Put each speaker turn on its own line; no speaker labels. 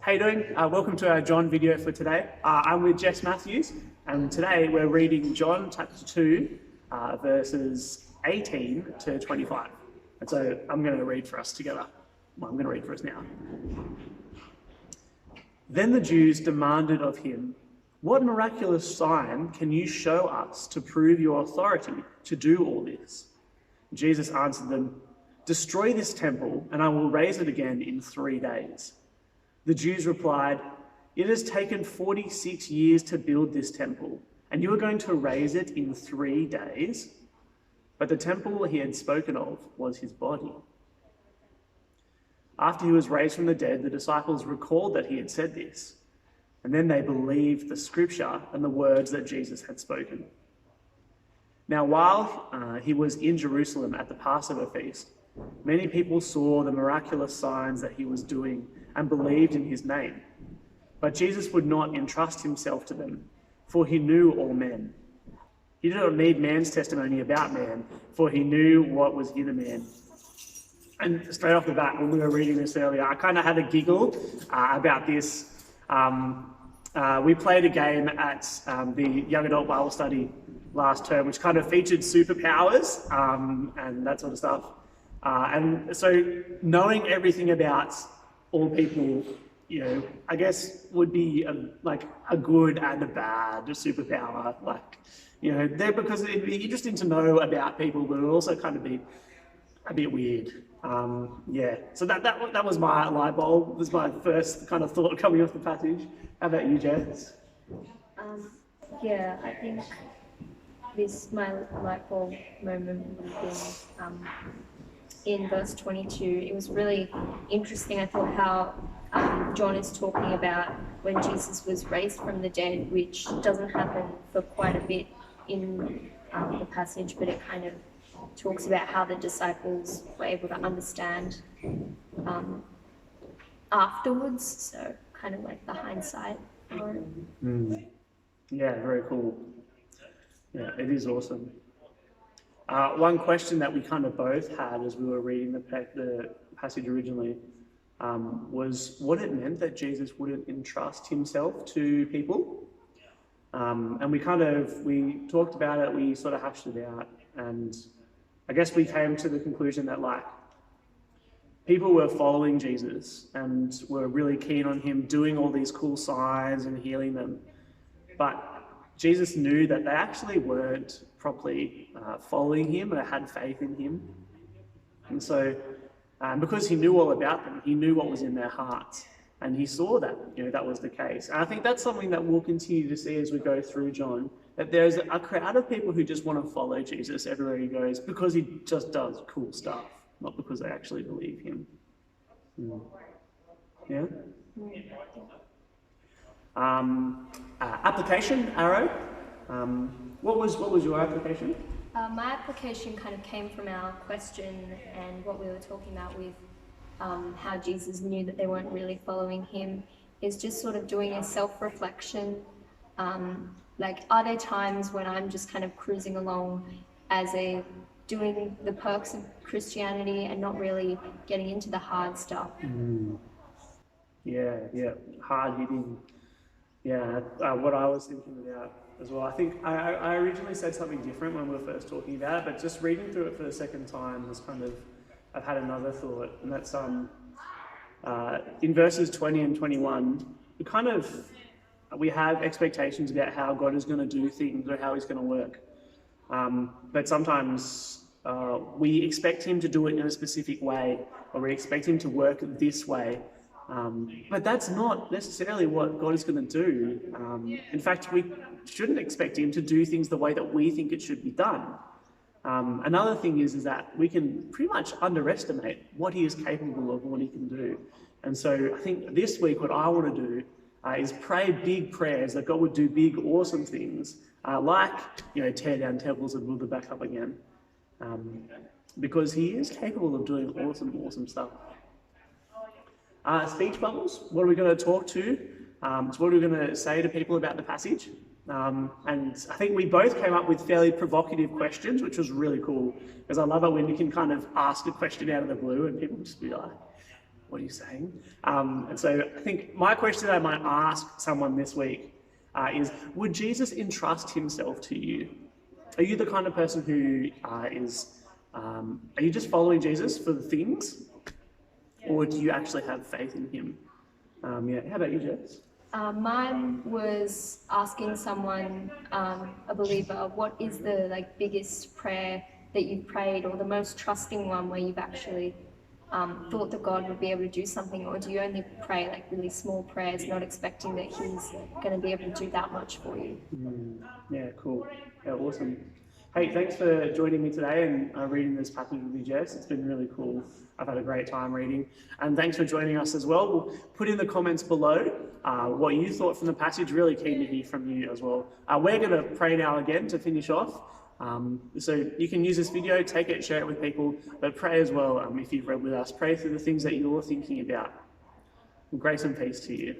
How you doing? Welcome to our John video for today. I'm with Jess Matthews, and today we're reading John chapter 2, verses 18 to 25. And so I'm going to read for us together. Well, I'm going to read for us now. Then the Jews demanded of him, "What miraculous sign can you show us to prove your authority to do all this?" Jesus answered them, "Destroy this temple, and I will raise it again in 3 days." The Jews replied, "It has taken 46 years to build this temple, and you are going to raise it in 3 days?" But the temple he had spoken of was his body. After he was raised from the dead, the disciples recalled that he had said this, and then they believed the scripture and the words that Jesus had spoken. Now, while he was in Jerusalem at the Passover feast, many people saw the miraculous signs that he was doing and believed in his name. But Jesus would not entrust himself to them, for he knew all men. He did not need man's testimony about man, for he knew what was in a man. And straight off the bat, when we were reading this earlier, I kind of had a giggle about this. We played a game at the Young Adult Bible Study last term, which kind of featured superpowers and that sort of stuff. And so knowing everything about all people, I guess would be a good and a bad superpower. They're because it'd be interesting to know about people, but it would also kind of be a bit weird. So that was my light bulb. It was my first kind of thought coming off the passage. How about you, Jess?
I think my light bulb moment would have been in verse 22. It was really interesting, I thought, how John is talking about when Jesus was raised from the dead, which doesn't happen for quite a bit in the passage, but it kind of talks about how the disciples were able to understand afterwards, so kind of like the hindsight for it.
Yeah, very cool. Yeah, it is awesome. One question that we kind of both had as we were reading the passage originally was what it meant that Jesus wouldn't entrust himself to people. And we talked about it, we sort of hashed it out, and I guess we came to the conclusion that people were following Jesus and were really keen on him doing all these cool signs and healing them. But Jesus knew that they actually weren't properly following him or had faith in him. And so because he knew all about them, he knew what was in their hearts. And he saw that, that was the case. And I think that's something that we'll continue to see as we go through John, that there's a crowd of people who just want to follow Jesus everywhere he goes because he just does cool stuff, not because they actually believe him. Yeah? Application, Arrow. What was your application?
My application kind of came from our question and what we were talking about with how Jesus knew that they weren't really following him, is just sort of doing a self-reflection. Are there times when I'm just kind of cruising along doing the perks of Christianity and not really getting into the hard stuff?
Yeah, hard hitting. Yeah, what I was thinking about as well. I think I originally said something different when we were first talking about it, but just reading through it for the second time was I've had another thought, and that's in verses 20 and 21, we have expectations about how God is going to do things or how he's going to work. But sometimes we expect him to do it in a specific way, or we expect him to work this way. But that's not necessarily what God is going to do. In fact, we shouldn't expect him to do things the way that we think it should be done. Another thing is that we can pretty much underestimate what he is capable of and what he can do. And so I think this week what I want to do is pray big prayers that God would do big, awesome things, tear down temples and build them back up again. Because he is capable of doing awesome stuff. Speech bubbles, what are we going to talk to? So what are we going to say to people about the passage? And I think we both came up with fairly provocative questions, which was really cool, because I love it when you can kind of ask a question out of the blue and people just be like, what are you saying? And so I think my question I might ask someone this week is, would Jesus entrust himself to you? Are you the kind of person who are you just following Jesus for the things? Or do you actually have faith in him? How about you, Jess?
Mine was asking someone, a believer, what is the biggest prayer that you've prayed, or the most trusting one where you've actually thought that God would be able to do something, or do you only pray really small prayers, not expecting that He's going to be able to do that much for you?
Yeah, cool. Yeah, awesome. Hey, thanks for joining me today and reading this passage with me, Jess. It's been really cool. I've had a great time reading. And thanks for joining us as well. We'll put in the comments below what you thought from the passage. Really keen to hear from you as well. We're going to pray now again to finish off. So you can use this video, take it, share it with people, but pray as well if you've read with us. Pray through the things that you're thinking about. Grace and peace to you.